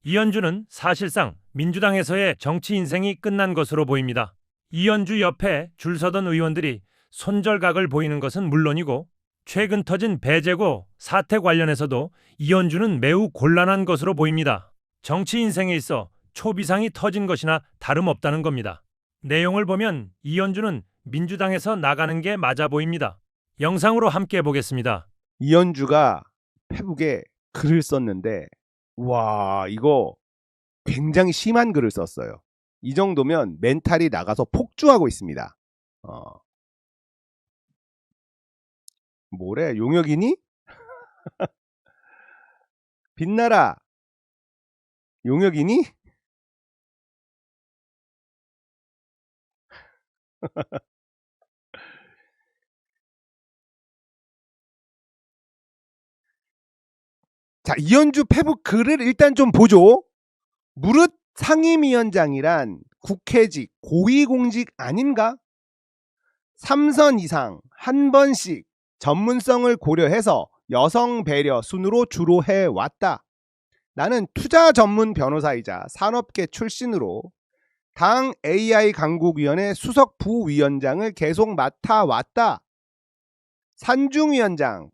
이현주는 사실상 민주당에서의 정치 인생이 끝난 것으로 보입니다. 이현주 옆에 줄 서던 의원들이 손절각을 보이는 것은 물론이고 최근 터진 배재고 사태 관련해서도 이현주는 매우 곤란한 것으로 보입니다. 정치 인생에 있어 초비상이 터진 것이나 다름없다는 겁니다. 내용을 보면 이현주는 민주당에서 나가는 게 맞아 보입니다. 영상으로 함께 보겠습니다. 이현주가 페북에 글을 썼는데 와, 이거 굉장히 심한 글을 썼어요. 이 정도면 멘탈이 나가서 폭주하고 있습니다. 뭐래? 용역이니? 빛나라. 용역이니? 자, 이현주 페북 글을 일단 좀 보죠. 무릇 상임위원장이란 국회직, 고위공직 아닌가? 3선 이상 한 번씩 전문성을 고려해서 여성 배려 순으로 주로 해왔다. 나는 투자 전문 변호사이자 산업계 출신으로 당 AI 강국위원회 수석 부위원장을 계속 맡아왔다. 산중위원장,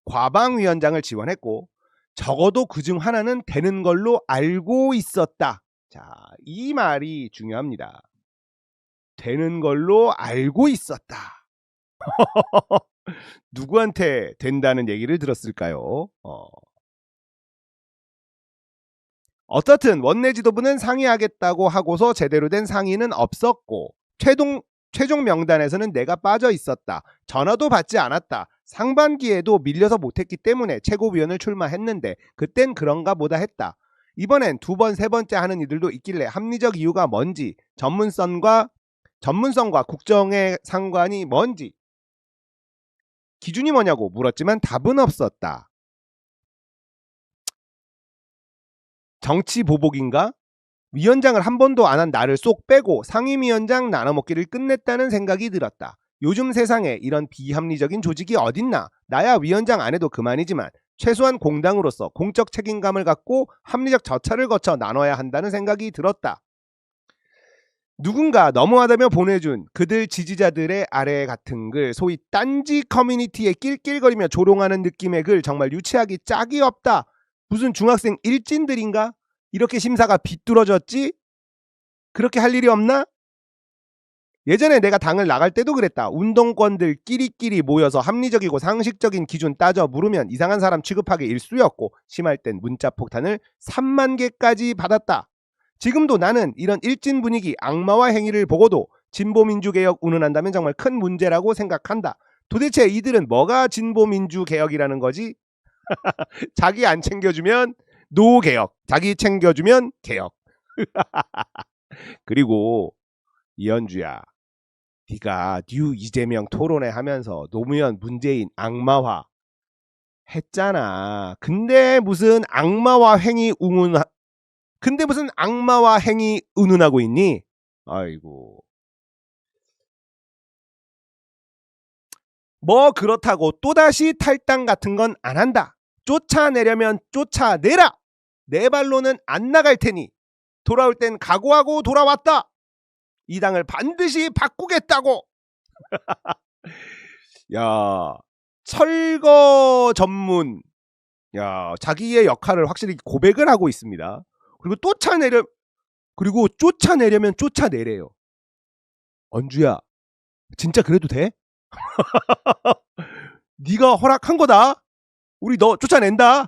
과방위원장을 지원했고 적어도 그중 하나는 되는 걸로 알고 있었다. 자, 이 말이 중요합니다. 되는 걸로 알고 있었다. 누구한테 된다는 얘기를 들었을까요? 어떻든 원내 지도부는 상의하겠다고 하고서 제대로 된 상의는 없었고 최종 명단에서는 내가 빠져 있었다. 전화도 받지 않았다. 상반기에도 밀려서 못했기 때문에 최고위원을 출마했는데 그땐 그런가 보다 했다. 이번엔 두 번, 세 번째 하는 이들도 있길래 합리적 이유가 뭔지, 전문성과 국정의 상관이 뭔지, 기준이 뭐냐고 물었지만 답은 없었다. 정치 보복인가? 위원장을 한 번도 안 한 나를 쏙 빼고 상임위원장 나눠먹기를 끝냈다는 생각이 들었다. 요즘 세상에 이런 비합리적인 조직이 어딨나? 나야 위원장 안 해도 그만이지만 최소한 공당으로서 공적 책임감을 갖고 합리적 절차를 거쳐 나눠야 한다는 생각이 들었다. 누군가 너무하다며 보내준 그들 지지자들의 아래 같은 글, 소위 딴지 커뮤니티에 낄낄거리며 조롱하는 느낌의 글, 정말 유치하기 짝이 없다. 무슨 중학생 일진들인가? 이렇게 심사가 비뚤어졌지? 그렇게 할 일이 없나? 예전에 내가 당을 나갈 때도 그랬다. 운동권들 끼리끼리 모여서 합리적이고 상식적인 기준 따져 물으면 이상한 사람 취급하기 일쑤였고 심할 땐 문자 폭탄을 3만 개까지 받았다. 지금도 나는 이런 일진 분위기, 악마와 행위를 보고도 진보민주개혁 운운한다면 정말 큰 문제라고 생각한다. 도대체 이들은 뭐가 진보민주개혁이라는 거지? 자기 안 챙겨주면 노개혁, 자기 챙겨주면 개혁. 그리고 이현주야, 네가 뉴 이재명 토론회 하면서 노무현 문재인 악마화 했잖아. 근데 무슨 악마화 행위 운운하고 있니? 아이고. 뭐 그렇다고 또다시 탈당 같은 건 안 한다. 쫓아내려면 쫓아내라. 내 발로는 안 나갈 테니 돌아올 땐 각오하고 돌아왔다. 이 당을 반드시 바꾸겠다고. 야, 철거 전문. 야, 자기의 역할을 확실히 고백을 하고 있습니다. 그리고 쫓아내려면 쫓아내래요. 언주야, 진짜 그래도 돼? 네가 허락한 거다. 우리 너 쫓아낸다.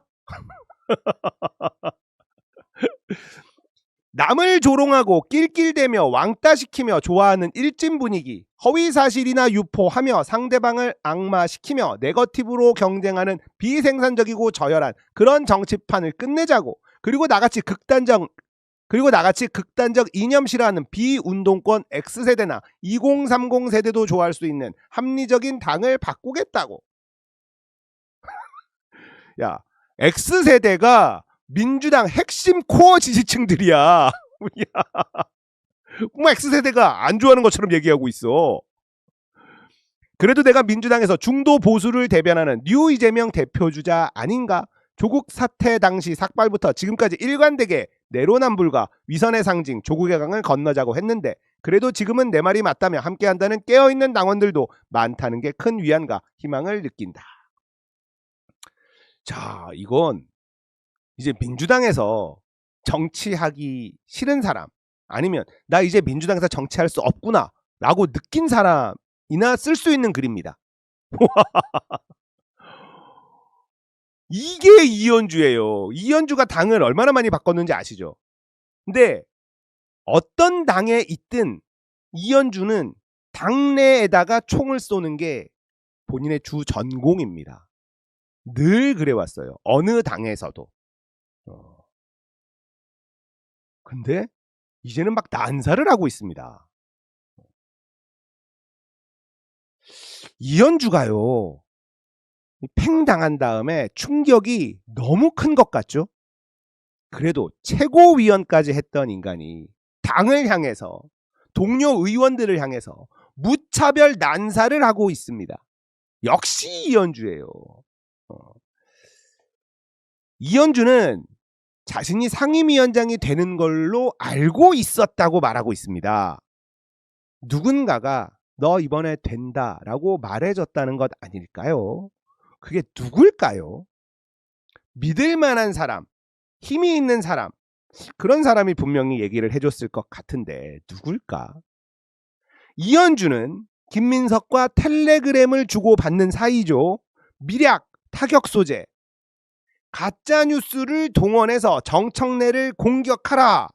남을 조롱하고 낄낄대며 왕따시키며 좋아하는 일진 분위기, 허위사실이나 유포하며 상대방을 악마시키며 네거티브로 경쟁하는 비생산적이고 저열한 그런 정치판을 끝내자고. 그리고 나같이 극단적 이념 싫어하는 비운동권 X세대나 2030 세대도 좋아할 수 있는 합리적인 당을 바꾸겠다고. 야, X세대가 민주당 핵심 코어 지지층들이야. 뭐 X세대가 안 좋아하는 것처럼 얘기하고 있어. 그래도 내가 민주당에서 중도 보수를 대변하는 뉴 이재명 대표주자 아닌가? 조국 사태 당시 삭발부터 지금까지 일관되게 내로남불과 위선의 상징 조국의 강을 건너자고 했는데 그래도 지금은 내 말이 맞다며 함께한다는 깨어있는 당원들도 많다는 게 큰 위안과 희망을 느낀다. 자, 이건 이제 민주당에서 정치하기 싫은 사람 아니면 나 이제 민주당에서 정치할 수 없구나 라고 느낀 사람이나 쓸 수 있는 글입니다. 이게 이현주예요. 이현주가 당을 얼마나 많이 바꿨는지 아시죠? 근데 어떤 당에 있든 이현주는 당내에다가 총을 쏘는 게 본인의 주 전공입니다. 늘 그래왔어요. 어느 당에서도. 근데 이제는 막 난사를 하고 있습니다. 이현주가요. 팽당한 다음에 충격이 너무 큰 것 같죠? 그래도 최고위원까지 했던 인간이 당을 향해서 동료 의원들을 향해서 무차별 난사를 하고 있습니다. 역시 이현주예요. 이현주는 자신이 상임위원장이 되는 걸로 알고 있었다고 말하고 있습니다. 누군가가 너 이번에 된다라고 말해줬다는 것 아닐까요? 그게 누굴까요? 믿을 만한 사람, 힘이 있는 사람, 그런 사람이 분명히 얘기를 해줬을 것 같은데 누굴까? 이현주는 김민석과 텔레그램을 주고받는 사이죠. 미략, 타격 소재, 가짜뉴스를 동원해서 정청래를 공격하라.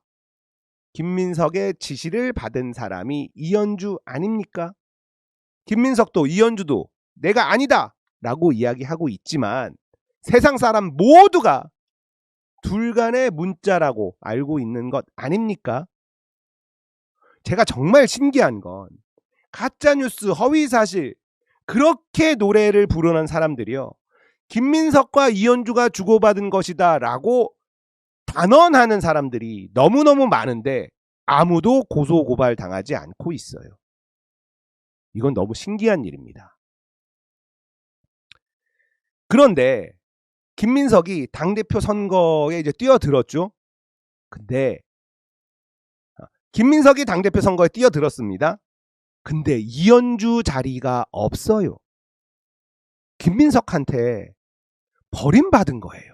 김민석의 지시를 받은 사람이 이현주 아닙니까? 김민석도 이현주도 내가 아니다 라고 이야기하고 있지만 세상 사람 모두가 둘 간의 문자라고 알고 있는 것 아닙니까? 제가 정말 신기한 건 가짜뉴스, 허위사실 그렇게 노래를 부르는 사람들이요. 김민석과 이현주가 주고받은 것이다 라고 단언하는 사람들이 너무너무 많은데 아무도 고소고발 당하지 않고 있어요. 이건 너무 신기한 일입니다. 그런데 김민석이 당대표 선거에 이제 뛰어들었죠. 근데 김민석이 당대표 선거에 뛰어들었습니다. 근데 이현주 자리가 없어요. 김민석한테 버림받은 거예요.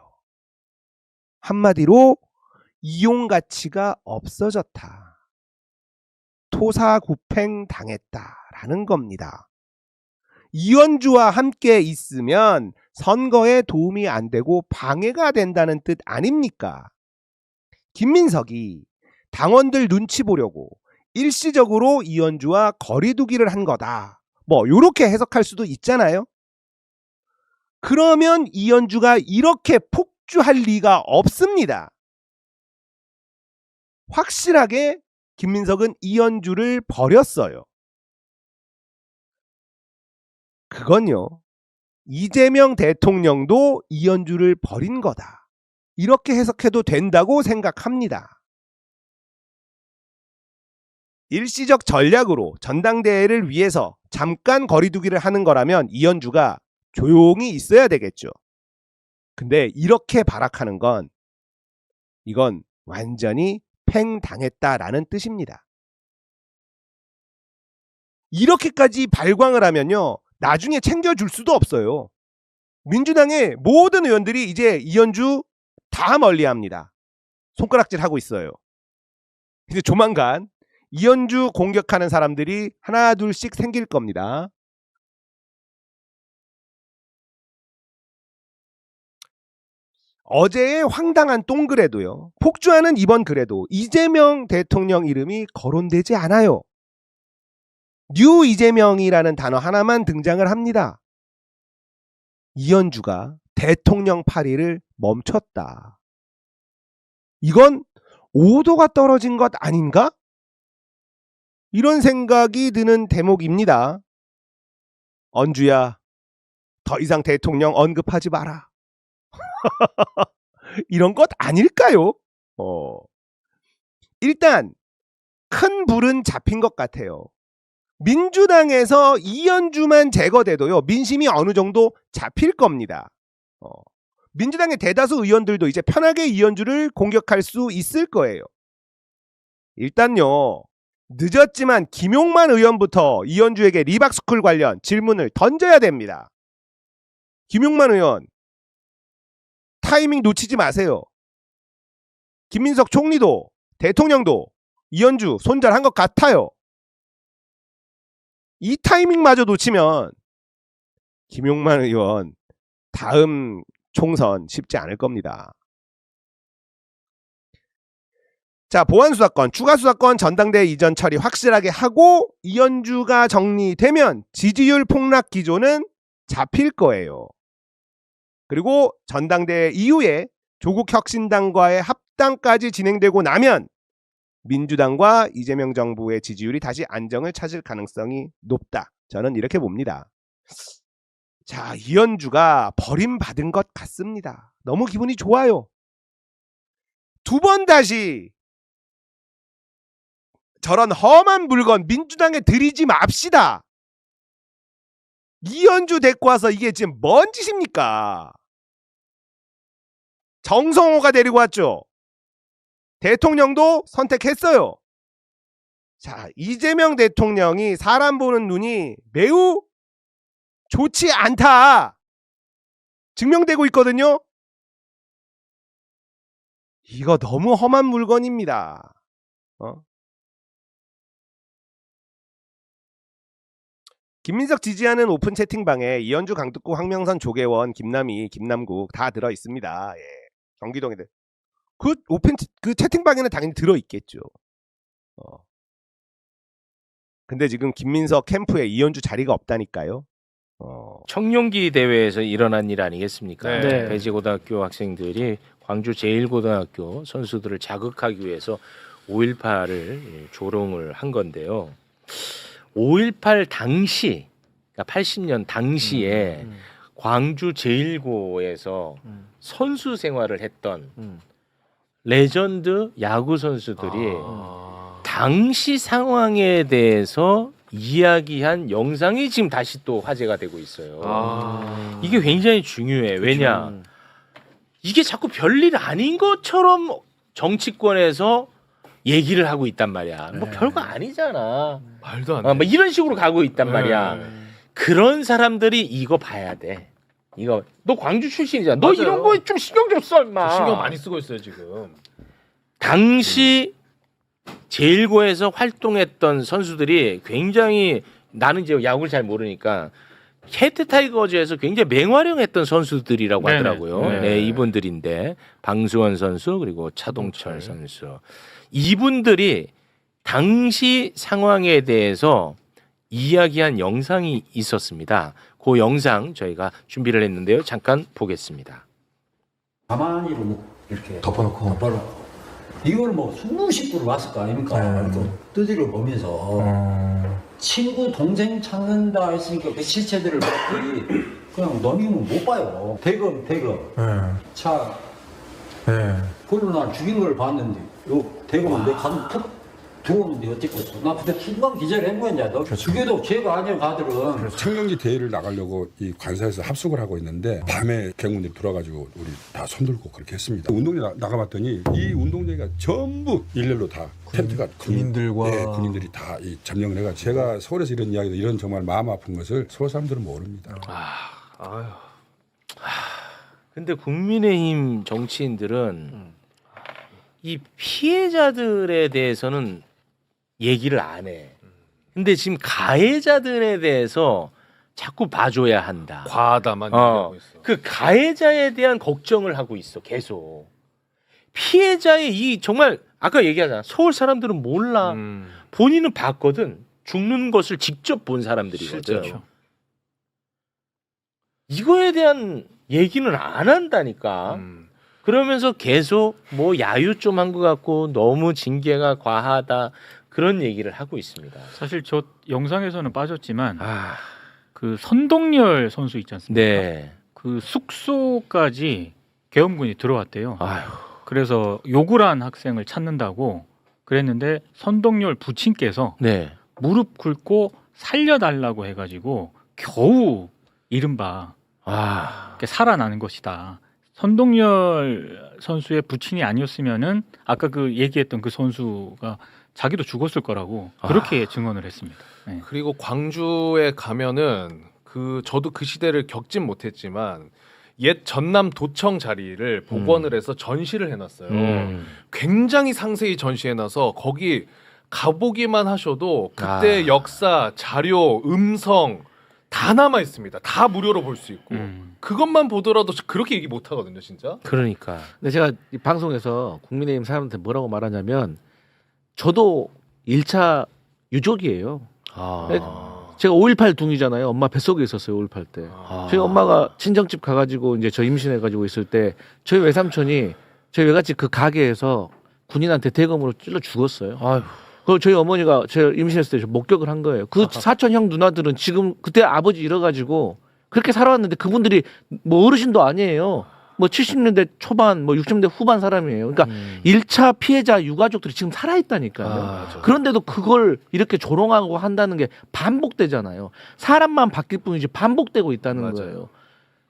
한마디로 이용 가치가 없어졌다. 토사구팽 당했다라는 겁니다. 이현주와 함께 있으면 선거에 도움이 안 되고 방해가 된다는 뜻 아닙니까? 김민석이 당원들 눈치 보려고 일시적으로 이현주와 거리두기를 한 거다. 뭐 이렇게 해석할 수도 있잖아요. 그러면 이현주가 이렇게 폭주할 리가 없습니다. 확실하게 김민석은 이현주를 버렸어요. 그건요. 이재명 대통령도 이현주를 버린 거다. 이렇게 해석해도 된다고 생각합니다. 일시적 전략으로 전당대회를 위해서 잠깐 거리두기를 하는 거라면 이현주가 조용히 있어야 되겠죠. 근데 이렇게 발악하는 건 이건 완전히 팽당했다라는 뜻입니다. 이렇게까지 발광을 하면요. 나중에 챙겨줄 수도 없어요. 민주당의 모든 의원들이 이제 이현주 다 멀리합니다. 손가락질하고 있어요. 이제 조만간 이현주 공격하는 사람들이 하나 둘씩 생길 겁니다. 어제의 황당한 똥글에도요. 폭주하는 이번 글에도 이재명 대통령 이름이 거론되지 않아요. 뉴 이재명이라는 단어 하나만 등장을 합니다. 이현주가 대통령 파리를 멈췄다. 이건 오도가 떨어진 것 아닌가? 이런 생각이 드는 대목입니다. 언주야, 더 이상 대통령 언급하지 마라. 이런 것 아닐까요? 일단 큰 불은 잡힌 것 같아요. 민주당에서 이현주만 제거돼도요. 민심이 어느 정도 잡힐 겁니다. 민주당의 대다수 의원들도 이제 편하게 이현주를 공격할 수 있을 거예요. 일단요. 늦었지만 김용만 의원부터 이현주에게 리박스쿨 관련 질문을 던져야 됩니다. 김용만 의원 타이밍 놓치지 마세요. 김민석 총리도 대통령도 이현주 손절한 것 같아요. 이 타이밍마저 놓치면 김용만 의원 다음 총선 쉽지 않을 겁니다. 자, 보안수사권, 추가수사권 전당대회 이전 처리 확실하게 하고 이현주가 정리되면 지지율 폭락 기조는 잡힐 거예요. 그리고 전당대회 이후에 조국혁신당과의 합당까지 진행되고 나면 민주당과 이재명 정부의 지지율이 다시 안정을 찾을 가능성이 높다. 저는 이렇게 봅니다. 자, 이현주가 버림받은 것 같습니다. 너무 기분이 좋아요. 두 번 다시 저런 험한 물건 민주당에 들이지 맙시다. 이현주 데리고 와서 이게 지금 뭔 짓입니까? 정성호가 데리고 왔죠. 대통령도 선택했어요. 자, 이재명 대통령이 사람 보는 눈이 매우 좋지 않다. 증명되고 있거든요. 이거 너무 험한 물건입니다. 김민석 지지하는 오픈 채팅방에 이현주, 강특구, 황명선, 조계원, 김남희, 김남국 다 들어 있습니다. 예. 경기도에들 그 오픈 그 채팅방에는 당연히 들어 있겠죠. 근데 지금 김민석 캠프에 이현주 자리가 없다니까요. 청룡기 대회에서 일어난 일 아니겠습니까? 네. 배지고등학교 학생들이 광주 제1고등학교 선수들을 자극하기 위해서 5.18을 조롱을 한 건데요. 5.18 당시, 그러니까 80년 당시에 광주 제1고에서 선수 생활을 했던 레전드 야구 선수들이 당시 상황에 대해서 이야기한 영상이 지금 다시 또 화제가 되고 있어요. 이게 굉장히 중요해. 왜냐? 이게 자꾸 별일 아닌 것처럼 정치권에서 얘기를 하고 있단 말이야. 뭐 별거 아니잖아. 말도 안 돼. 뭐 이런 식으로 가고 있단 말이야. 그런 사람들이 이거 봐야 돼. 이거 너 광주 출신이잖아. 너 맞아요. 이런 거에 좀 신경 좀 써, 임마. 신경 많이 쓰고 있어요 지금. 당시 제1고에서 활동했던 선수들이 굉장히 나는 이제 야구를 잘 모르니까 캐트 타이거즈에서 굉장히 맹활약했던 선수들이라고 네네. 하더라고요. 네. 네, 이분들인데 방수원 선수 그리고 차동철 선수 이분들이 당시 상황에 대해서 이야기한 영상이 있었습니다. 그 영상 저희가 준비를 했는데요. 잠깐 보겠습니다. 가만히 이렇게 덮어놓고 이걸 뭐 수십 불을 왔을 거 아닙니까? 또 뜨지를 보면서 친구 동생 찾는다 했으니까 그 실체들을 봤더니 그냥 넘기면 못 봐요. 대검 차 그걸로 난 죽인 걸 봤는데 요 대검은 내 가슴 푹 들어오는데 어쨌고 나 그때 순간 기절한 거야. 너 죽여도 죄가 아니야 가들은. 청룡기 대회를 나가려고 이 관사에서 합숙을 하고 있는데 밤에 경군들이 들어와가지고 우리 다 손들고 그렇게 했습니다. 운동회 나가봤더니 이 운동장이 전부 일렬로 다 텐트가 군인들과 네, 군인들이 다 이 점령을 해가 제가 서울에서 이런 이야기도 이런 정말 마음 아픈 것을 서울 사람들은 모릅니다. 근데 국민의힘 정치인들은 이 피해자들에 대해서는 얘기를 안 해. 근데 지금 가해자들에 대해서 자꾸 봐줘야 한다. 과하다만 얘기하고 있어. 그 가해자에 대한 걱정을 하고 있어. 계속. 피해자의 이 정말 아까 얘기하잖아. 서울 사람들은 몰라. 본인은 봤거든. 죽는 것을 직접 본 사람들이거든. 실제로. 이거에 대한 얘기는 안 한다니까. 그러면서 계속 뭐 야유 좀 한 것 같고 너무 징계가 과하다 그런 얘기를 하고 있습니다. 사실 저 영상에서는 빠졌지만 그 선동열 선수 있지 않습니까? 네. 그 숙소까지 계엄군이 들어왔대요. 아휴. 그래서 욕을 한 학생을 찾는다고 그랬는데 선동열 부친께서 네. 무릎 꿇고 살려달라고 해가지고 겨우 이른바 살아나는 것이다. 선동열 선수의 부친이 아니었으면은 아까 그 얘기했던 그 선수가 자기도 죽었을 거라고 그렇게 증언을 했습니다. 네. 그리고 광주에 가면은 저도 그 시대를 겪진 못했지만 옛 전남 도청 자리를 복원을 해서 전시를 해놨어요. 굉장히 상세히 전시해놔서 거기 가보기만 하셔도 그때 역사, 자료, 음성 다 남아 있습니다. 다 무료로 볼 수 있고 그것만 보더라도 그렇게 얘기 못 하거든요, 진짜. 그러니까. 근데 제가 이 방송에서 국민의힘 사람한테 뭐라고 말하냐면 저도 1차 유족이에요. 제가 5.18 둥이잖아요. 엄마 뱃속에 있었어요. 5.18 때. 저희 엄마가 친정집 가가지고 이제 저 임신해가지고 있을 때 저희 외삼촌이 저희 외갓집 그 가게에서 군인한테 대검으로 찔러 죽었어요. 아휴. 그 저희 어머니가 제가 임신했을 때 목격을 한 거예요. 그 사촌 형 누나들은 지금 그때 아버지 잃어가지고 그렇게 살아왔는데 그분들이 뭐 어르신도 아니에요. 뭐 70년대 초반, 뭐 60년대 후반 사람이에요. 그러니까 1차 피해자 유가족들이 지금 살아있다니까요. 그런데도 그걸 이렇게 조롱하고 한다는 게 반복되잖아요. 사람만 바뀔 뿐이지 반복되고 있다는 거예요.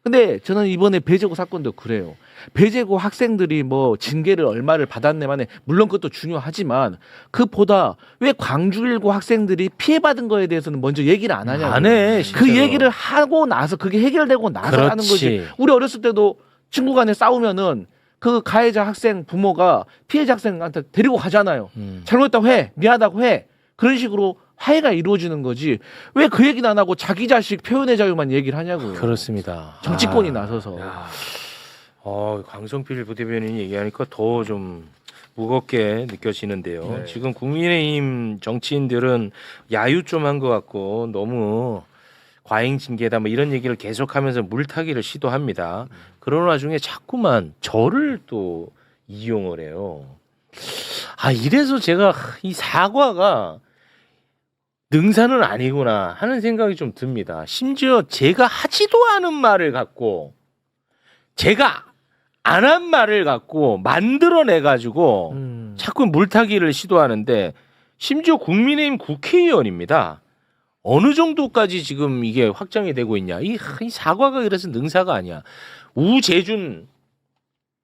근데 저는 이번에 배제고 사건도 그래요. 배제고 학생들이 뭐 징계를 얼마를 받았네만에 물론 그것도 중요하지만 그보다 왜 광주1고 학생들이 피해받은 거에 대해서는 먼저 얘기를 안 하냐고. 안 해. 그 얘기를 하고 나서 그게 해결되고 나서 하는 거지. 우리 어렸을 때도 친구 간에 싸우면은 그 가해자 학생 부모가 피해자 학생한테 데리고 가잖아요. 잘못했다고 해. 미안하다고 해. 그런 식으로 화해가 이루어지는 거지. 왜 그 얘기는 안 하고 자기 자식 표현의 자유만 얘기를 하냐고요. 그렇습니다. 정치권이 나서서. 강성필 부대변인이 얘기하니까 더 좀 무겁게 느껴지는데요. 지금 국민의힘 정치인들은 야유 좀 한 것 같고 너무 과잉 징계다 뭐 이런 얘기를 계속하면서 물타기를 시도합니다. 그런 와중에 자꾸만 저를 또 이용을 해요. 이래서 제가 이 사과가 능사는 아니구나 하는 생각이 좀 듭니다. 심지어 제가 하지도 않은 말을 갖고 제가 안 한 말을 갖고 만들어내가지고 자꾸 물타기를 시도하는데 심지어 국민의힘 국회의원입니다. 어느 정도까지 지금 이게 확장이 되고 있냐. 이 사과가 그래서 능사가 아니야. 우재준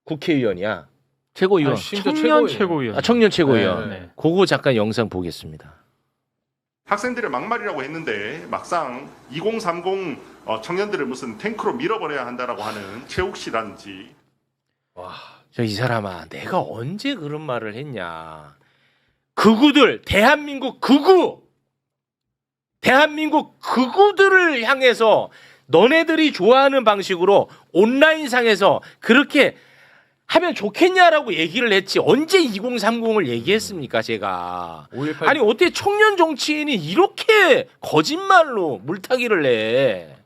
국회의원이야. 최고위원. 청년 최고위원. 청년 최고위원. 네. 그거 잠깐 영상 보겠습니다. 학생들의 막말이라고 했는데 막상 2030 청년들을 무슨 탱크로 밀어버려야 한다라고 하는 최욱 씨라든지. 저 이 사람아, 내가 언제 그런 말을 했냐. 극우들, 대한민국 극우들을 향해서 너네들이 좋아하는 방식으로 온라인상에서 그렇게 하면 좋겠냐라고 얘기를 했지. 언제 2030을 얘기했습니까, 제가. 5.18 아니, 어떻게 청년 정치인이 이렇게 거짓말로 물타기를 해.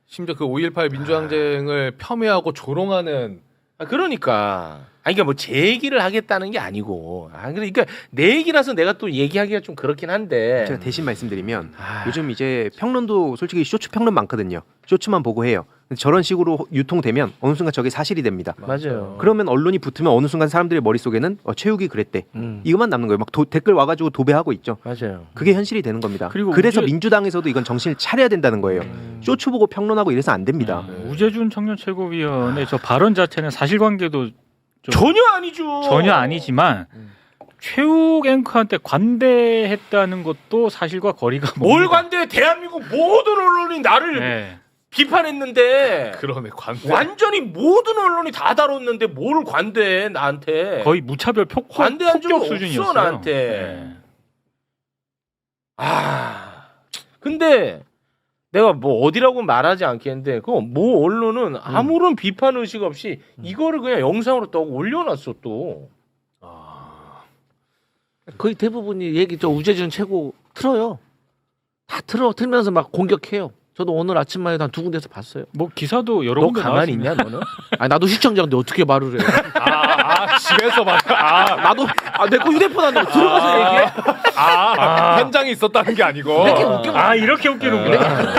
심지어 그 5.18 민주항쟁을 폄훼하고 조롱하는 그러니까. 그러니까 뭐 제 얘기를 하겠다는 게 아니고. 그러니까 내 얘기라서 내가 또 얘기하기가 좀 그렇긴 한데. 제가 대신 말씀드리면 요즘 이제 평론도 솔직히 쇼츠 평론 많거든요. 쇼츠만 보고 해요. 근데 저런 식으로 유통되면 어느 순간 저게 사실이 됩니다. 맞아요. 그러면 언론이 붙으면 어느 순간 사람들의 머릿속에는 최욱이 그랬대. 이것만 남는 거예요. 막 댓글 와가지고 도배하고 있죠. 맞아요. 그게 현실이 되는 겁니다. 그리고 그래서 민주당에서도 이건 정신을 차려야 된다는 거예요. 쇼츠 보고 평론하고 이래서 안 됩니다. 우재준 청년 최고위원의 저 발언 자체는 사실관계도 전혀 아니죠. 전혀 아니지만 최욱 앵커한테 관대했다는 것도 사실과 거리가 뭘 멉니다. 관대해. 대한민국 모든 언론이 나를 네. 비판했는데 그러네 관대. 완전히 모든 언론이 다 다뤘는데 뭘 관대해 나한테. 거의 무차별 관대한 적이 폭격 수준이었어요. 없어 나한테. 근데 내가 뭐 어디라고 말하지 않겠는데 그 뭐 언론은 아무런 비판 의식 없이 이거를 그냥 영상으로 또 올려놨어 또. 거의 대부분이 얘기 저 우재준 최고 틀어요. 다 틀면서 막 공격해요. 저도 오늘 아침만 해도 한 2군데서 봤어요. 뭐 기사도 여러 너 군데 가만히 나왔습니다. 있냐 너는? 나도 시청자인데 어떻게 말을 해? 집에서 막 나도 내 거 휴대폰 안 넣고 들어가서 얘기해. 현장에 있었다는 게 아니고 이렇게 웃겨. 이렇게 웃기는구나.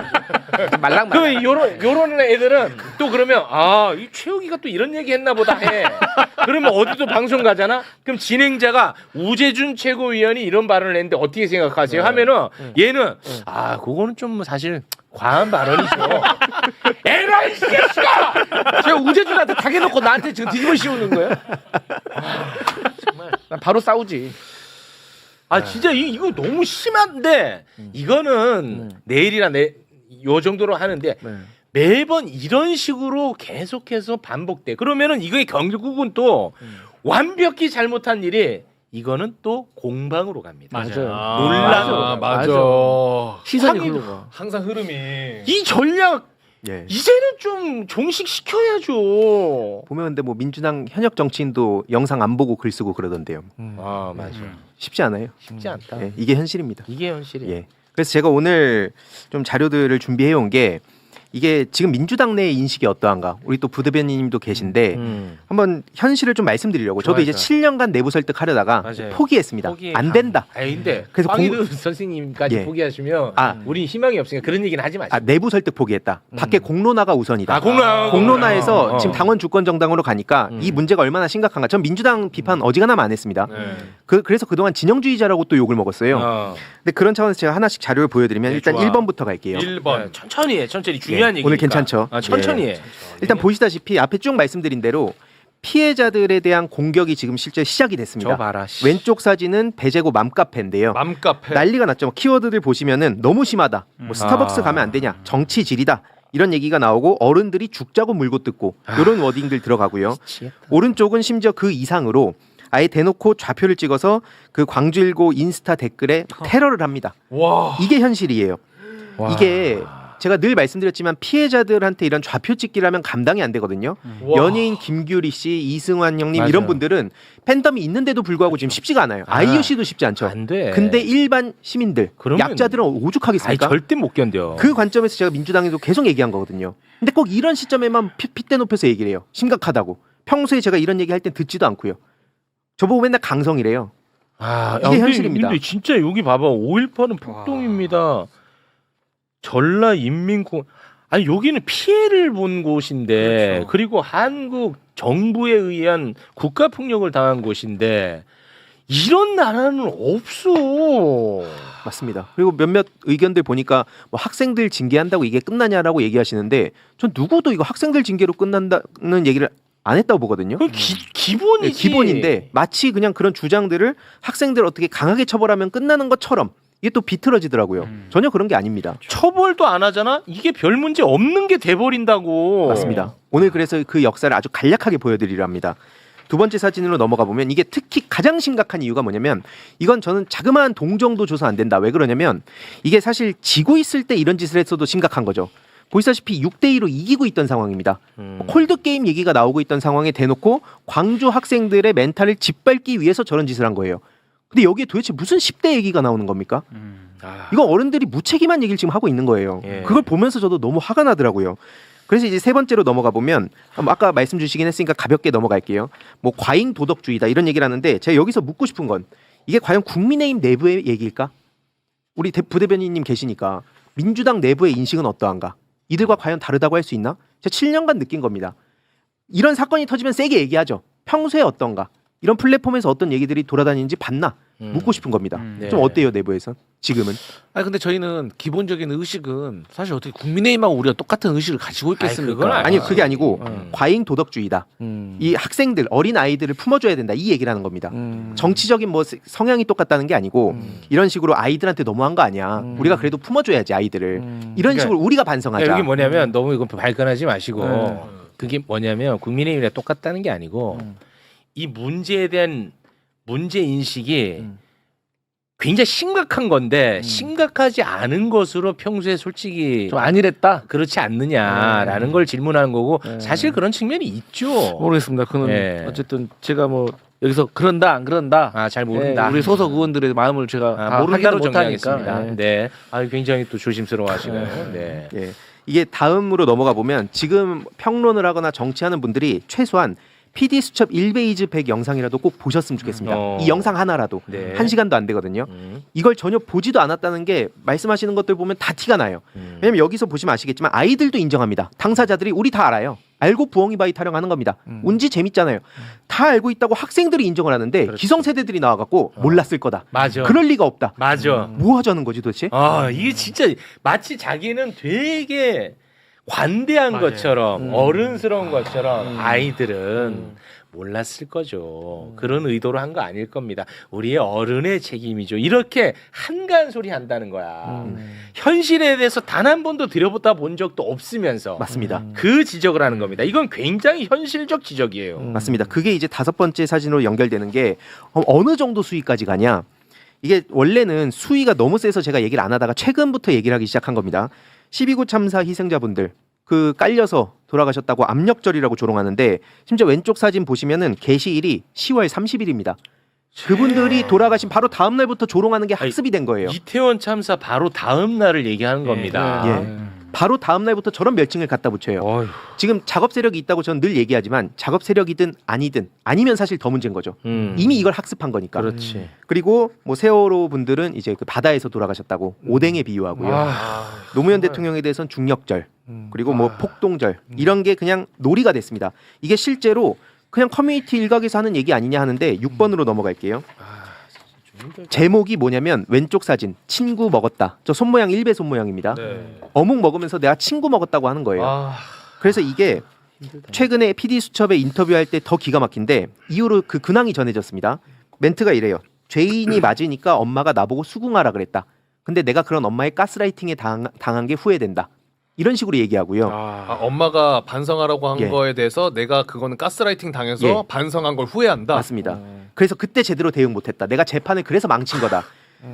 말랑말랑. 그 요런 애들은 또 그러면 이 최욱이가 또 이런 얘기 했나 보다 해. 그러면 어디도 방송 가잖아. 그럼 진행자가 우재준 최고위원이 이런 발언을 했는데 어떻게 생각하세요? 하면은 얘는 그거는 좀 사실 과한 발언이죠. 에라이 새끼야! 제가 우재준한테 당해놓고 나한테 지금 뒤집어 씌우는 거예요? 정말 난 바로 싸우지. 진짜 이거 너무 심한데 이거는 내일이나 요 정도로 하는데 매번 이런 식으로 계속해서 반복돼. 그러면은 이거의 결국은 또 완벽히 잘못한 일이 이거는 또 공방으로 갑니다. 맞아요. 논란으로. 맞아. 시선이 흘러가. 항상 흐름이. 이 전략 예. 이제는 좀 종식시켜야죠. 보면 근데 뭐 민주당 현역 정치인도 영상 안 보고 글 쓰고 그러던데요. 맞아. 쉽지 않아요. 쉽지 않다. 예, 이게 현실입니다. 이게 현실이에요. 예. 그래서 제가 오늘 좀 자료들을 준비해 온 게 이게 지금 민주당 내의 인식이 어떠한가. 우리 또 부대변인님도 계신데 한번 현실을 좀 말씀드리려고. 저도 이제 7년간 내부 설득하려다가 맞아요. 포기했습니다. 안 된다. 근데 그래서 황희도 선생님까지 예. 포기하시면 우린 희망이 없으니까 그런 얘기는 하지 마시고. 내부 설득 포기했다. 밖에 공론화가 우선이다. 공론화에서 공론화에서 지금 당원 주권 정당으로 가니까 이 문제가 얼마나 심각한가. 전 민주당 비판 어지간하면 안 했습니다. 그래서 그동안 진영주의자라고 또 욕을 먹었어요. 근데 그런 차원에서 제가 하나씩 자료를 보여드리면 일단 1번부터 갈게요. 1번. 천천히 해. 천천히 중요한 얘기니까. 오늘 괜찮죠? 천천히 해. 일단 보시다시피 앞에 쭉 말씀드린 대로 피해자들에 대한 공격이 지금 실제 시작이 됐습니다. 저 봐라. 왼쪽 사진은 배재고 맘카페인데요. 맘카페. 난리가 났죠. 키워드들 보시면은 너무 심하다. 뭐 스타벅스 가면 안 되냐. 정치질이다. 이런 얘기가 나오고 어른들이 죽자고 물고 뜯고 이런 워딩들 들어가고요. 오른쪽은 심지어 그 이상으로 아예 대놓고 좌표를 찍어서 그 광주일고 인스타 댓글에 테러를 합니다. 와. 이게 현실이에요. 이게 제가 늘 말씀드렸지만 피해자들한테 이런 좌표 찍기라면 감당이 안 되거든요. 연예인 김규리 씨, 이승환 형님 맞아요. 이런 분들은 팬덤이 있는데도 불구하고 지금 쉽지가 않아요. 아이유 씨도 쉽지 않죠. 안 돼. 근데 일반 시민들, 그러면- 약자들은 오죽하겠습니까? 절대 못 견뎌. 그 관점에서 제가 민주당에도 계속 얘기한 거거든요. 근데 꼭 이런 시점에만 핏대 높여서 얘기를 해요. 심각하다고. 평소에 제가 이런 얘기 할 땐 듣지도 않고요. 저보고 맨날 강성이래요. 이게 현실입니다. 근데 진짜 여기 봐봐. 5.18은 폭동입니다. 전라 인민공 여기는 피해를 본 곳인데 그리고 한국 정부에 의한 국가 폭력을 당한 곳인데 이런 나라는 없어. 맞습니다. 그리고 몇몇 의견들 보니까 뭐 학생들 징계한다고 이게 끝나냐라고 얘기하시는데 전 누구도 이거 학생들 징계로 끝난다는 얘기를 안 했다고 보거든요. 그 기본이지. 네, 기본인데 마치 그냥 그런 주장들을 학생들 어떻게 강하게 처벌하면 끝나는 것처럼 이게 또 비틀어지더라고요. 전혀 그런 게 아닙니다. 처벌도 안 하잖아. 이게 별 문제 없는 게 돼버린다고. 맞습니다. 오늘 그래서 그 역사를 아주 간략하게 보여드리려 합니다. 두 번째 사진으로 넘어가 보면 이게 특히 가장 심각한 이유가 뭐냐면 이건 저는 자그마한 동정도 줘서 안 된다. 왜 그러냐면 이게 사실 지고 있을 때 이런 짓을 했어도 심각한 거죠. 보시다시피 6대2로 이기고 있던 상황입니다. 콜드게임 얘기가 나오고 있던 상황에 대놓고 광주 학생들의 멘탈을 짓밟기 위해서 저런 짓을 한 거예요. 근데 여기에 도대체 무슨 10대 얘기가 나오는 겁니까? 이거 어른들이 무책임한 얘기를 지금 하고 있는 거예요. 예. 그걸 보면서 저도 너무 화가 나더라고요. 그래서 이제 세 번째로 넘어가 보면 아까 말씀 주시긴 했으니까 가볍게 넘어갈게요. 뭐 과잉 도덕주의다 이런 얘기를 하는데 제가 여기서 묻고 싶은 건 이게 과연 국민의힘 내부의 얘기일까? 우리 부대변인님 계시니까 민주당 내부의 인식은 어떠한가? 이들과 과연 다르다고 할 수 있나? 제가 7년간 느낀 겁니다. 이런 사건이 터지면 세게 얘기하죠. 평소에 어떤가? 이런 플랫폼에서 어떤 얘기들이 돌아다니는지 봤나? 묻고 싶은 겁니다. 네. 좀 어때요 내부에서? 지금은? 근데 저희는 기본적인 의식은 사실 어떻게 국민의힘하고 우리가 똑같은 의식을 가지고 있겠습니까? 아니 그게 아니고 과잉 도덕주의다. 이 학생들 어린 아이들을 품어줘야 된다 이 얘기를 하는 겁니다. 정치적인 뭐 성향이 똑같다는 게 아니고 이런 식으로 아이들한테 너무한 거 아니야. 우리가 그래도 품어줘야지 아이들을. 이런 식으로 우리가 반성하자. 여기 뭐냐면 너무 이건 발끈하지 마시고 그게 뭐냐면 국민의힘이랑 똑같다는 게 아니고 이 문제에 대한 문제 인식이 굉장히 심각한 건데 심각하지 않은 것으로 평소에 솔직히 좀 안일했다. 그렇지 않느냐라는 걸 질문하는 거고 사실 그런 측면이 있죠. 모르겠습니다. 그는 네. 어쨌든 제가 뭐 여기서 그런다 안 그런다. 잘 모른다. 우리 소속 의원들의 마음을 제가 모른다로 확인을 정리하겠습니다. 못하니까. 네. 굉장히 또 조심스러워하시네요. 네. 예. 이게 다음으로 넘어가 보면 지금 평론을 하거나 정치하는 분들이 최소한 PD 수첩 1베이지 100 영상이라도 꼭 보셨으면 좋겠습니다. 이 영상 하나라도 네. 1시간도 안 되거든요. 이걸 전혀 보지도 않았다는 게 말씀하시는 것들 보면 다 티가 나요. 왜냐면 여기서 보시면 아시겠지만 아이들도 인정합니다. 당사자들이 우리 다 알아요. 알고 부엉이 바이 타령하는 겁니다. 운지 재밌잖아요. 다 알고 있다고 학생들이 인정을 하는데 그렇지. 기성세대들이 나와갖고 몰랐을 거다. 맞아. 그럴 리가 없다. 맞아. 뭐 하자는 거지 도대체? 아 이게 진짜 마치 자기는 되게 관대한 맞아요. 것처럼 어른스러운 것처럼 아이들은 몰랐을 거죠. 그런 의도로 한 거 아닐 겁니다. 우리의 어른의 책임이죠. 이렇게 한간 소리 한다는 거야. 현실에 대해서 단 한 번도 들여보다 본 적도 없으면서 맞습니다. 그 지적을 하는 겁니다. 이건 굉장히 현실적 지적이에요. 맞습니다. 그게 이제 5번째 사진으로 연결되는 게 어느 정도 수위까지 가냐? 이게 원래는 수위가 너무 세서 제가 얘기를 안 하다가 최근부터 얘기를 하기 시작한 겁니다. 12구 참사 희생자분들 그 깔려서 돌아가셨다고 압력절이라고 조롱하는데 심지어 왼쪽 사진 보시면은 게시일이 10월 30일입니다. 그분들이 돌아가신 바로 다음 날부터 조롱하는 게 학습이 된 거예요. 이태원 참사 바로 다음 날을 얘기하는 겁니다. 예. 바로 다음 날부터 저런 멸칭을 갖다 붙여요. 어휴. 지금 작업 세력이 있다고 저는 늘 얘기하지만 작업 세력이든 아니든 아니면 사실 더 문제인 거죠. 이미 이걸 학습한 거니까. 그렇지. 그리고 뭐 세월호 분들은 이제 그 바다에서 돌아가셨다고 오뎅에 비유하고요. 노무현 대통령에 대해서는 중력절 그리고 뭐 폭동절 이런 게 그냥 놀이가 됐습니다. 이게 실제로 그냥 커뮤니티 일각에서 하는 얘기 아니냐 하는데 6번으로 넘어갈게요. 제목이 뭐냐면 왼쪽 사진 친구 먹었다. 저 손모양 1배 손모양입니다. 네. 어묵 먹으면서 내가 친구 먹었다고 하는 거예요. 아, 그래서 이게 최근에 PD 수첩에 인터뷰할 때 더 기가 막힌데 이후로 그 근황이 전해졌습니다. 멘트가 이래요. 죄인이 맞으니까 엄마가 나보고 수긍하라 그랬다. 근데 내가 그런 엄마의 가스라이팅에 당한 게 후회된다. 이런 식으로 얘기하고요. 엄마가 반성하라고 한 예. 거에 대해서 내가 그거는 가스라이팅 당해서 예. 반성한 걸 후회한다. 맞습니다. 그래서 그때 제대로 대응 못했다. 내가 재판을 그래서 망친 거다.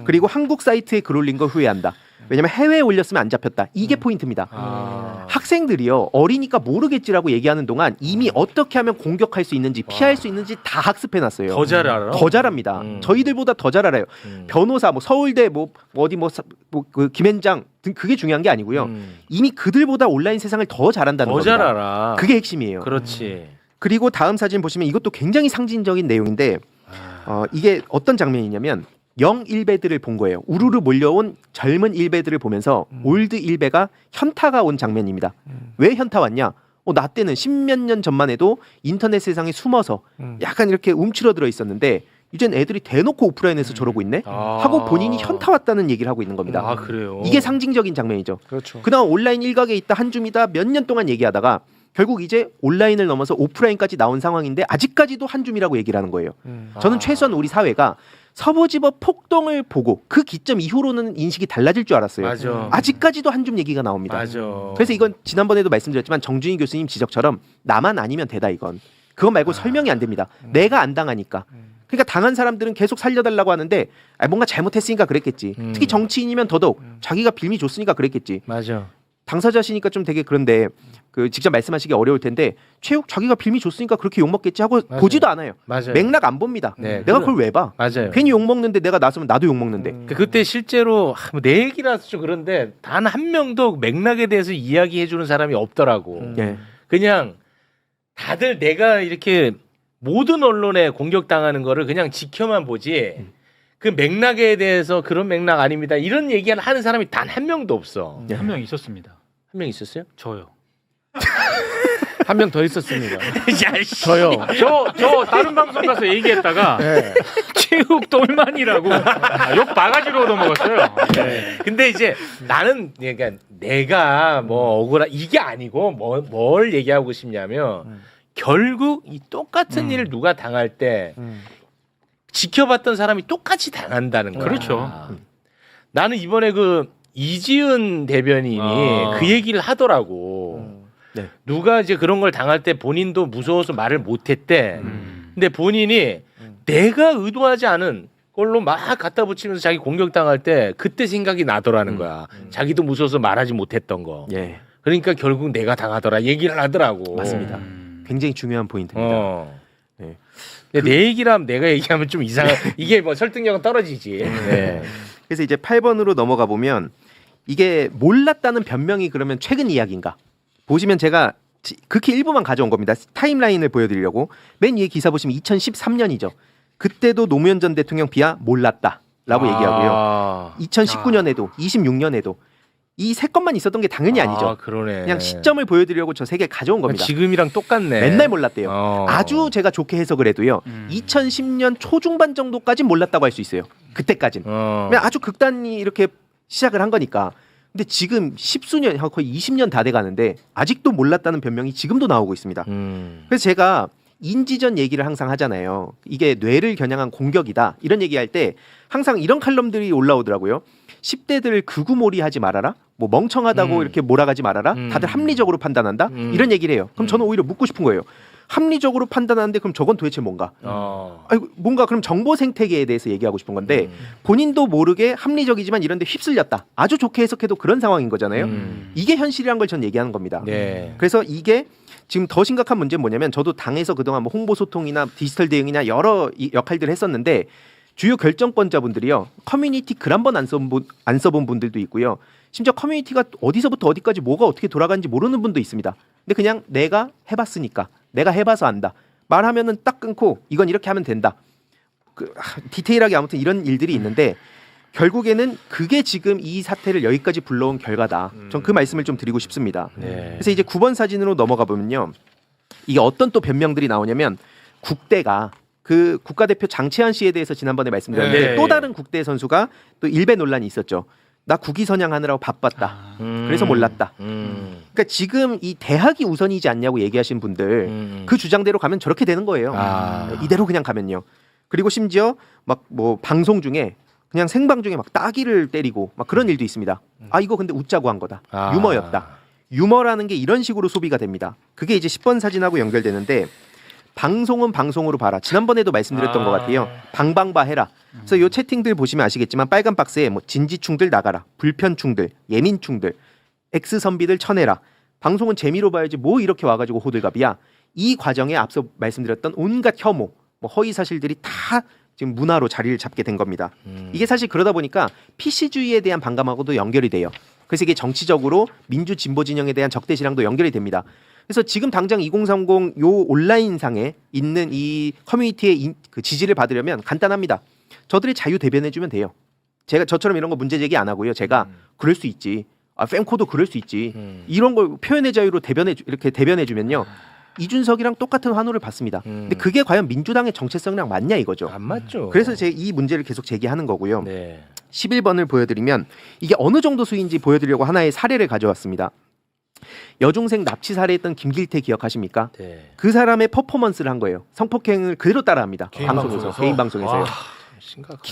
그리고 한국 사이트에 글 올린 걸 후회한다. 왜냐면 해외에 올렸으면 안 잡혔다. 이게 포인트입니다. 학생들이요. 어리니까 모르겠지라고 얘기하는 동안 이미 어떻게 하면 공격할 수 있는지 피할 수 있는지 다 학습해놨어요. 더 잘 알아? 더 잘합니다. 저희들보다 더 잘 알아요. 변호사, 뭐 서울대, 뭐 어디 그 김현장 등 그게 중요한 게 아니고요. 이미 그들보다 온라인 세상을 더 잘한다는 더 겁니다. 잘 알아. 그게 핵심이에요. 그렇지. 그리고 다음 사진 보시면 이것도 굉장히 상징적인 내용인데 이게 어떤 장면이냐면 영일배들을 본 거예요. 우르르 몰려온 젊은 일배들을 보면서 올드 일배가 현타가 온 장면입니다. 왜 현타 왔냐? 나 때는 10몇 년 전만 해도 인터넷 세상에 숨어서 약간 이렇게 움츠러들어 있었는데 이젠 애들이 대놓고 오프라인에서 저러고 있네? 하고 본인이 현타 왔다는 얘기를 하고 있는 겁니다. 아 그래요. 이게 상징적인 장면이죠. 그렇죠. 그나마 온라인 일각에 있다 한 줌이다 몇 년 동안 얘기하다가 결국 이제 온라인을 넘어서 오프라인까지 나온 상황인데 아직까지도 한 줌이라고 얘기를 하는 거예요. 저는 최소한 우리 사회가 서부지법 폭동을 보고 그 기점 이후로는 인식이 달라질 줄 알았어요. 맞아. 아직까지도 한 줌 얘기가 나옵니다. 맞아. 그래서 이건 지난번에도 말씀드렸지만 정준희 교수님 지적처럼 나만 아니면 되다 이건. 그것 말고 설명이 안 됩니다. 내가 안 당하니까. 그러니까 당한 사람들은 계속 살려달라고 하는데 뭔가 잘못했으니까 그랬겠지. 특히 정치인이면 더더욱 자기가 빌미 줬으니까 그랬겠지. 맞아. 당사자시니까 좀 되게 그런데 그 직접 말씀하시기 어려울 텐데 최욱 자기가 빌미 줬으니까 그렇게 욕 먹겠지 하고 맞아요. 보지도 않아요. 맞아요. 맥락 안 봅니다. 네, 내가 그걸 왜 봐? 맞아요. 괜히 욕 먹는데 내가 나서면 나도 욕 먹는데. 그때 실제로 내 얘기라서 좀 그런데 단 한 명도 맥락에 대해서 이야기해 주는 사람이 없더라고. 예. 그냥 다들 내가 이렇게 모든 언론에 공격당하는 거를 그냥 지켜만 보지 그 맥락에 대해서 그런 맥락 아닙니다. 이런 얘기를 하는 사람이 단 한 명도 없어. 한 명 있었습니다. 한 명 있었어요? 저요. 한 명 더 있었습니다. 야, 씨. 저요. 저 다른 방송 가서 얘기했다가 체육 똘만이라고 욕 바가지로 얻어먹었어요. 네. 근데 이제 나는 그러니까 내가 뭐 억울한 이게 아니고 뭘 얘기하고 싶냐면 결국 이 똑같은 일을 누가 당할 때 지켜봤던 사람이 똑같이 당한다는 거야. 그렇죠. 나는 이번에 그 이지은 대변인이 그 얘기를 하더라고. 네. 누가 이제 그런 걸 당할 때 본인도 무서워서 말을 못했대. 근데 본인이 내가 의도하지 않은 걸로 막 갖다 붙이면서 자기 공격당할 때 그때 생각이 나더라는 거야. 자기도 무서워서 말하지 못했던 거. 예. 그러니까 결국 내가 당하더라 얘기를 하더라고. 맞습니다. 굉장히 중요한 포인트입니다. 네. 근데 내 얘기라면 내가 얘기하면 좀 이상한 이게 뭐 설득력은 떨어지지. 네. 그래서 이제 8번으로 넘어가 보면 이게 몰랐다는 변명이 그러면 최근 이야기인가? 보시면 제가 극히 일부만 가져온 겁니다. 타임라인을 보여드리려고. 맨 위에 기사 보시면 2013년이죠. 그때도 노무현 전 대통령 비하 몰랐다라고 얘기하고요. 2019년에도 26년에도 이 세 건만 있었던 게 당연히 아니죠. 그러네. 그냥 시점을 보여드리려고 저 세 개 가져온 겁니다. 지금이랑 똑같네. 맨날 몰랐대요. 아주 제가 좋게 해석을 해도요. 2010년 초중반 정도까지 몰랐다고 할 수 있어요. 그때까지는. 그냥 아주 극단이 이렇게 시작을 한 거니까. 근데 지금 십수년, 거의 20년 다 돼가는데 아직도 몰랐다는 변명이 지금도 나오고 있습니다. 그래서 제가 인지전 얘기를 항상 하잖아요. 이게 뇌를 겨냥한 공격이다. 이런 얘기할 때 항상 이런 칼럼들이 올라오더라고요. 10대들 극우몰이하지 말아라. 뭐 멍청하다고 이렇게 몰아가지 말아라. 다들 합리적으로 판단한다. 이런 얘기를 해요. 그럼 저는 오히려 묻고 싶은 거예요. 합리적으로 판단하는데 그럼 저건 도대체 뭔가? 아이고, 뭔가 그럼 정보 생태계에 대해서 얘기하고 싶은 건데 본인도 모르게 합리적이지만 이런데 휩쓸렸다. 아주 좋게 해석해도 그런 상황인 거잖아요. 이게 현실이란 걸 전 얘기하는 겁니다. 네. 그래서 이게 지금 더 심각한 문제는 뭐냐면 저도 당에서 그동안 뭐 홍보 소통이나 디지털 대응이나 여러 역할들을 했었는데 주요 결정권자분들이요. 커뮤니티 글 한 번 안 써본 분들도 있고요. 심지어 커뮤니티가 어디서부터 어디까지 뭐가 어떻게 돌아가는지 모르는 분도 있습니다. 근데 그냥 내가 해봤으니까 내가 해봐서 안다. 말하면은 딱 끊고 이건 이렇게 하면 된다. 디테일하게 아무튼 이런 일들이 있는데 결국에는 그게 지금 이 사태를 여기까지 불러온 결과다. 전 그 말씀을 좀 드리고 싶습니다. 그래서 이제 9번 사진으로 넘어가 보면요. 이게 어떤 또 변명들이 나오냐면 국대가 그 국가대표 장채환 씨에 대해서 지난번에 말씀드렸는데 또 다른 국대 선수가 또 일배 논란이 있었죠. 나 국위 선양하느라고 바빴다. 그래서 몰랐다. 그러니까 지금 이 대학이 우선이지 않냐고 얘기하신 분들 그 주장대로 가면 저렇게 되는 거예요. 이대로 그냥 가면요. 그리고 심지어 막 뭐 방송 중에 그냥 생방 중에 막 따귀를 때리고 막 그런 일도 있습니다. 아 이거 근데 웃자고 한 거다. 유머였다. 유머라는 게 이런 식으로 소비가 됩니다. 그게 이제 10번 사진하고 연결되는데 방송은 방송으로 봐라. 지난번에도 말씀드렸던 것 같아요. 방방바 해라. 그래서 이 채팅들 보시면 아시겠지만 빨간 박스에 뭐 진지충들 나가라. 불편충들, 예민충들, X선비들 쳐내라. 방송은 재미로 봐야지 뭐 이렇게 와가지고 호들갑이야. 이 과정에 앞서 말씀드렸던 온갖 혐오, 뭐 허위 사실들이 다 지금 문화로 자리를 잡게 된 겁니다. 이게 사실 그러다 보니까 PC주의에 대한 반감하고도 연결이 돼요. 그래서 이게 정치적으로 민주 진보 진영에 대한 적대시랑도 연결이 됩니다. 그래서 지금 당장 2030 요 온라인상에 있는 이 커뮤니티의 그 지지를 받으려면 간단합니다. 저들이 자유 대변해주면 돼요. 제가 저처럼 이런 거 문제 제기 안 하고요. 제가 그럴 수 있지. 팬코도 그럴 수 있지. 이런 걸 표현의 자유로 이렇게 대변해주면요. 이준석이랑 똑같은 환호를 받습니다. 근데 그게 과연 민주당의 정체성이랑 맞냐 이거죠. 안 맞죠. 그래서 제가 이 문제를 계속 제기하는 거고요. 11번을 보여드리면 이게 어느 정도 수인지 보여드리려고 하나의 사례를 가져왔습니다. 여중생 납치 살해했던 김길태 기억하십니까? 그 사람의 퍼포먼스를 한 거예요. 성폭행을 그대로 따라합니다. 개인 방송에서요.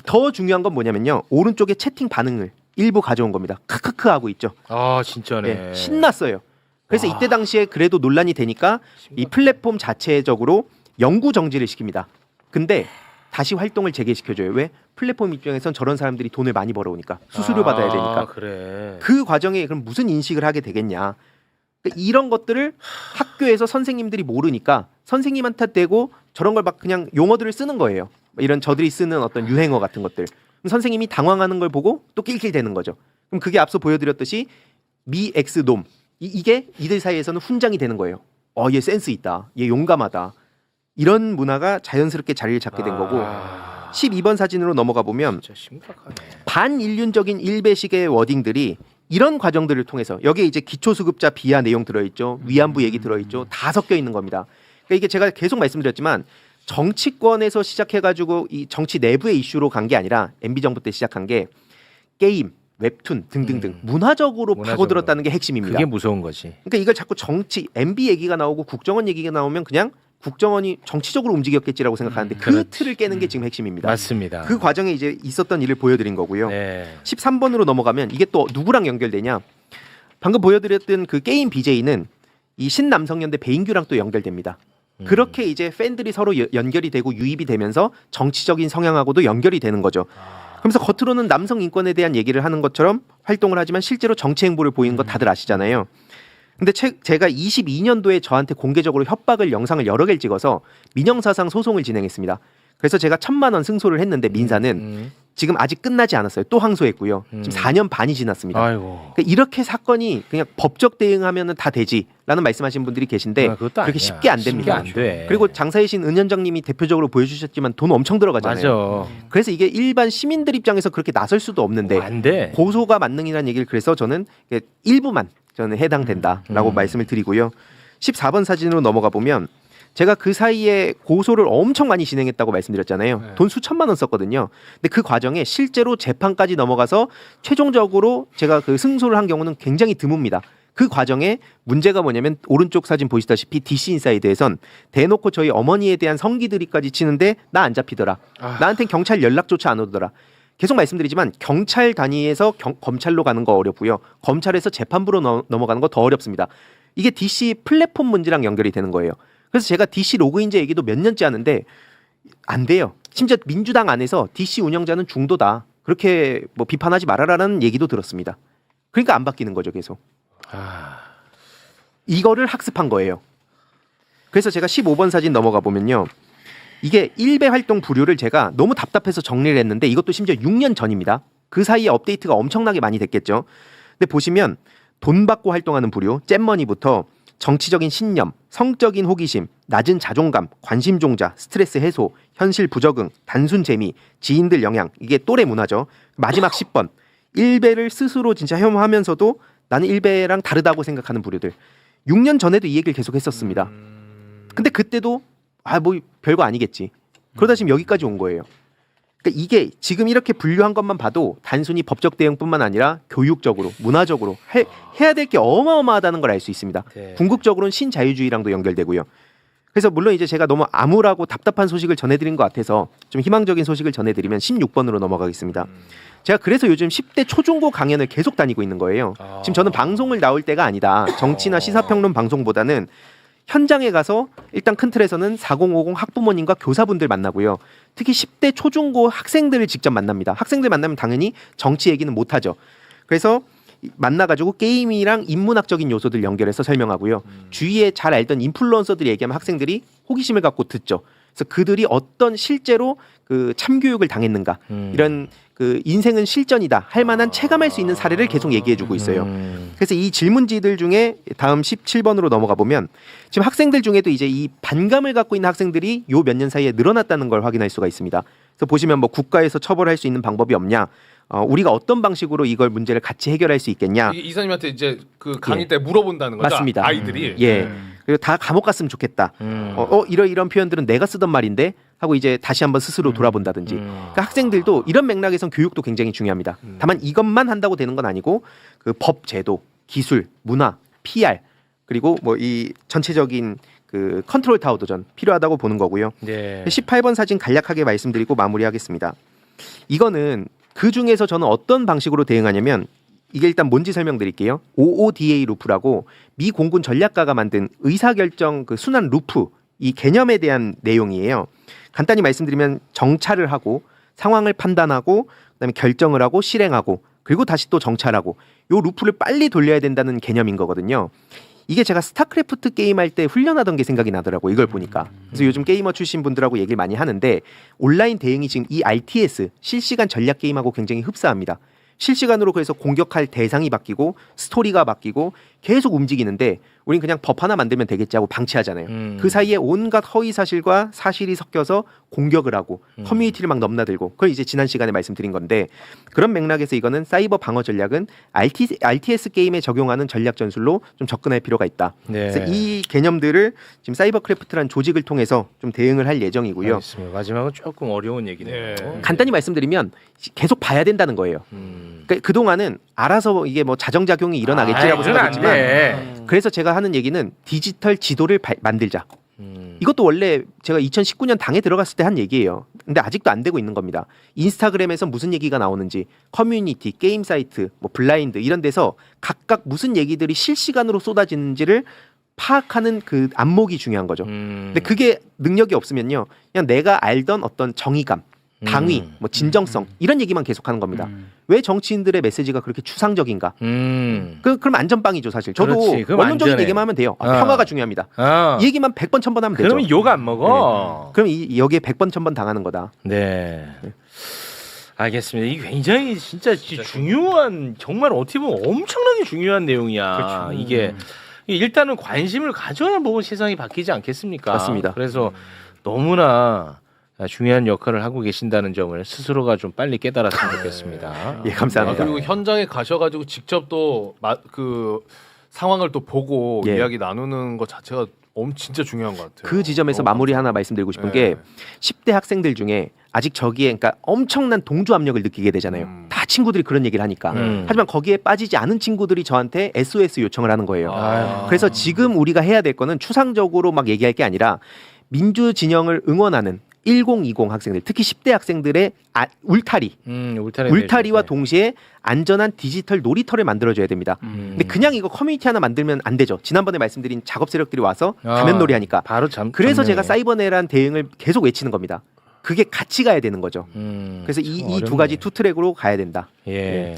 더 중요한 건 뭐냐면요. 오른쪽에 채팅 반응을 일부 가져온 겁니다. 크크크 하고 있죠. 아 진짜네. 네, 신났어요. 그래서 이때 당시에 그래도 논란이 되니까 이 플랫폼 자체적으로 영구 정지를 시킵니다. 근데 다시 활동을 재개시켜줘요. 왜? 플랫폼 입장에선 저런 사람들이 돈을 많이 벌어오니까 수수료 받아야 되니까. 그래. 그 과정에 그럼 무슨 인식을 하게 되겠냐. 그러니까 이런 것들을 학교에서 선생님들이 모르니까 선생님한테 대고 저런 걸 막 그냥 용어들을 쓰는 거예요. 이런 저들이 쓰는 어떤 유행어 같은 것들. 그럼 선생님이 당황하는 걸 보고 또 낄낄대는 거죠. 그럼 그게 앞서 보여드렸듯이 미 엑스 놈. 이게 이들 사이에서는 훈장이 되는 거예요. 얘 센스 있다. 얘 용감하다. 이런 문화가 자연스럽게 자리를 잡게 된 거고 12번 사진으로 넘어가 보면 진짜 심각하네. 반인륜적인 일배식의 워딩들이 이런 과정들을 통해서 여기에 이제 기초수급자 비하 내용 들어있죠. 위안부 얘기 들어있죠. 다 섞여 있는 겁니다. 그러니까 이게 제가 계속 말씀드렸지만 정치권에서 시작해가지고 이 정치 내부의 이슈로 간 게 아니라 MB 정부 때 시작한 게 게임, 웹툰 등등등 문화적으로 파고들었다는 게 핵심입니다. 그게 무서운 거지. 그러니까 이걸 자꾸 정치, MB 얘기가 나오고 국정원 얘기가 나오면 그냥 국정원이 정치적으로 움직였겠지라고 생각하는데 그 틀을 깨는 게 지금 핵심입니다. 맞습니다. 그 과정에 이제 있었던 일을 보여드린 거고요. 13번으로 넘어가면 이게 또 누구랑 연결되냐? 방금 보여드렸던 그 게임 BJ는 이 신남성연대 배인규랑 또 연결됩니다. 그렇게 이제 팬들이 서로 연결이 되고 유입이 되면서 정치적인 성향하고도 연결이 되는 거죠. 그러면서 겉으로는 남성 인권에 대한 얘기를 하는 것처럼 활동을 하지만 실제로 정치 행보를 보이는 거 다들 아시잖아요. 근데 제가 22년도에 저한테 공개적으로 협박을 영상을 여러 개를 찍어서 민형사상 소송을 진행했습니다. 그래서 제가 1,000만 원 승소를 했는데 민사는 지금 아직 끝나지 않았어요. 또 항소했고요. 지금 4년 반이 지났습니다. 아이고. 그러니까 이렇게 사건이 그냥 법적 대응하면은 다 되지라는 말씀하신 분들이 계신데 그것도 그렇게 아니야. 쉽게 안 됩니다. 쉽게 안 돼. 그리고 장사의 신 은현장님이 대표적으로 보여주셨지만 돈 엄청 들어가잖아요. 맞아. 그래서 이게 일반 시민들 입장에서 그렇게 나설 수도 없는데 안 돼. 고소가 만능이라는 얘기를 그래서 저는 일부만 저는 해당된다라고 말씀을 드리고요. 14번 사진으로 넘어가 보면 제가 그 사이에 고소를 엄청 많이 진행했다고 말씀드렸잖아요. 네. 돈 수천만 원 썼거든요. 근데 그 과정에 실제로 재판까지 넘어가서 최종적으로 제가 그 승소를 한 경우는 굉장히 드뭅니다. 그 과정에 문제가 뭐냐면 오른쪽 사진 보시다시피 DC 인사이드에선 대놓고 저희 어머니에 대한 성기들이까지 치는데 나 안 잡히더라. 나한텐 경찰 연락조차 안 오더라. 계속 말씀드리지만 경찰 단위에서 검찰로 가는 거 어렵고요. 검찰에서 재판부로 넘어가는 거 더 어렵습니다. 이게 DC 플랫폼 문제랑 연결이 되는 거예요. 그래서 제가 DC 로그인제 얘기도 몇 년째 하는데 안 돼요. 심지어 민주당 안에서 DC 운영자는 중도다. 그렇게 뭐 비판하지 말아라라는 얘기도 들었습니다. 그러니까 안 바뀌는 거죠, 계속. 이거를 학습한 거예요. 그래서 제가 15번 사진 넘어가 보면요. 이게 일배 활동 부류를 제가 너무 답답해서 정리를 했는데 이것도 심지어 6년 전입니다. 그 사이에 업데이트가 엄청나게 많이 됐겠죠. 근데 보시면 돈 받고 활동하는 부류, 잼머니부터 정치적인 신념, 성적인 호기심, 낮은 자존감, 관심 종자, 스트레스 해소, 현실 부적응, 단순 재미, 지인들 영향, 이게 또래 문화죠. 마지막 10번, 일배를 스스로 진짜 혐오하면서도 나는 일배랑 다르다고 생각하는 부류들. 6년 전에도 이 얘기를 계속 했었습니다. 근데 그때도 뭐 별거 아니겠지. 그러다 지금 여기까지 온 거예요. 그러니까 이게 지금 이렇게 분류한 것만 봐도 단순히 법적 대응뿐만 아니라 교육적으로, 문화적으로 해야 될 게 어마어마하다는 걸 알 수 있습니다. 네. 궁극적으로는 신자유주의랑도 연결되고요. 그래서 물론 이제 제가 너무 암울하고 답답한 소식을 전해드린 것 같아서 좀 희망적인 소식을 전해드리면 16번으로 넘어가겠습니다. 제가 그래서 요즘 10대 초중고 강연을 계속 다니고 있는 거예요. 지금 저는 방송을 나올 때가 아니다. 정치나 시사평론 방송보다는 현장에 가서 일단 큰 틀에서는 4050 학부모님과 교사분들 만나고요. 특히 10대 초중고 학생들을 직접 만납니다. 학생들 만나면 당연히 정치 얘기는 못하죠. 그래서 만나가지고 게임이랑 인문학적인 요소들 연결해서 설명하고요. 주위에 잘 알던 인플루언서들이 얘기하면 학생들이 호기심을 갖고 듣죠. 그래서 그들이 어떤 실제로 그 참교육을 당했는가 이런 그 인생은 실전이다 할 만한 체감할 수 있는 사례를 계속 얘기해주고 있어요. 그래서 이 질문지들 중에 다음 17번으로 넘어가 보면 지금 학생들 중에도 이제 이 반감을 갖고 있는 학생들이 요 몇 년 사이에 늘어났다는 걸 확인할 수가 있습니다. 그래서 보시면 뭐 국가에서 처벌할 수 있는 방법이 없냐, 우리가 어떤 방식으로 이걸 문제를 같이 해결할 수 있겠냐. 이사님한테 이제 그 강의 때 물어본다는 거죠. 맞습니다. 아이들이. 예. 그리고 다 감옥 갔으면 좋겠다. 이런 표현들은 내가 쓰던 말인데 하고 이제 다시 한번 스스로 돌아본다든지. 그러니까 학생들도 이런 맥락에선 교육도 굉장히 중요합니다. 다만 이것만 한다고 되는 건 아니고 그 법, 제도, 기술, 문화, PR 그리고 뭐 이 전체적인 그 컨트롤 타워도 전 필요하다고 보는 거고요. 네. 18번 사진 간략하게 말씀드리고 마무리하겠습니다. 이거는 그 중에서 저는 어떤 방식으로 대응하냐면 이게 일단 뭔지 설명드릴게요. OODA 루프라고 미 공군 전략가가 만든 의사결정 그 순환 루프 이 개념에 대한 내용이에요. 간단히 말씀드리면 정찰을 하고 상황을 판단하고 그다음에 결정을 하고 실행하고 그리고 다시 또 정찰하고 요 루프를 빨리 돌려야 된다는 개념인 거거든요. 이게 제가 스타크래프트 게임 할 때 훈련하던 게 생각이 나더라고 이걸 보니까. 그래서 요즘 게이머 출신 분들하고 얘기를 많이 하는데 온라인 대응이 지금 이 RTS 실시간 전략 게임하고 굉장히 흡사합니다. 실시간으로 그래서 공격할 대상이 바뀌고 스토리가 바뀌고 계속 움직이는데 우린 그냥 법 하나 만들면 되겠지 하고 방치하잖아요. 그 사이에 온갖 허위 사실과 사실이 섞여서 공격을 하고 커뮤니티를 막 넘나들고 그걸 이제 지난 시간에 말씀드린 건데 그런 맥락에서 이거는 사이버 방어 전략은 RTS 게임에 적용하는 전략 전술로 좀 접근할 필요가 있다. 네. 그래서 이 개념들을 지금 사이버크래프트라는 조직을 통해서 좀 대응을 할 예정이고요. 알겠습니다. 마지막은 조금 어려운 얘기네요. 간단히 말씀드리면 계속 봐야 된다는 거예요. 그러니까 그동안은 알아서 이게 뭐 자정작용이 일어나겠지라고 생각했지만 그래서 제가 하는 얘기는 디지털 지도를 만들자. 이것도 원래 제가 2019년 당에 들어갔을 때 한 얘기예요. 근데 아직도 안 되고 있는 겁니다. 인스타그램에서 무슨 얘기가 나오는지 커뮤니티, 게임 사이트, 뭐 블라인드 이런 데서 각각 무슨 얘기들이 실시간으로 쏟아지는지를 파악하는 그 안목이 중요한 거죠. 근데 그게 능력이 없으면요. 그냥 내가 알던 어떤 정의감, 당위, 뭐 진정성 이런 얘기만 계속하는 겁니다. 왜 정치인들의 메시지가 그렇게 추상적인가? 그럼 안전빵이죠 사실. 저도 그렇지, 그럼 원론적인 안전해. 얘기만 하면 돼요. 평화가 중요합니다. 어. 이 얘기만 100번 1000번 하면 되죠. 그러면 욕 안 먹어. 그럼 여기에 100번 1000번 당하는 거다. 네. 알겠습니다. 이게 굉장히 진짜 중요한 정말 어떻게 보면 엄청나게 중요한 내용이야. 그렇죠. 이게 일단은 관심을 가져야 뭐 세상이 바뀌지 않겠습니까? 맞습니다. 그래서 너무나 중요한 역할을 하고 계신다는 점을 스스로가 좀 빨리 깨달았으면 좋겠습니다. 예, 감사합니다. 그리고 현장에 가셔가지고 직접 또 그 상황을 또 보고 예. 이야기 나누는 것 자체가 진짜 중요한 것 같아요. 그 지점에서 마무리 하나 말씀드리고 싶은 게 10대 학생들 중에 아직 저기에 그러니까 엄청난 동조 압력을 느끼게 되잖아요. 다 친구들이 그런 얘기를 하니까. 하지만 거기에 빠지지 않은 친구들이 저한테 SOS 요청을 하는 거예요. 그래서 지금 우리가 해야 될 거는 추상적으로 막 얘기할 게 아니라 민주 진영을 응원하는 1020 학생들, 특히 10대 학생들의 울타리와 동시에 안전한 디지털 놀이터를 만들어줘야 됩니다. 근데 그냥 이거 커뮤니티 하나 만들면 안 되죠. 지난번에 말씀드린 작업 세력들이 와서 가면놀이 하니까. 바로 그래서 제가 사이버네란 대응을 계속 외치는 겁니다. 그게 같이 가야 되는 거죠. 그래서 이 두 가지 투 트랙으로 가야 된다. 예.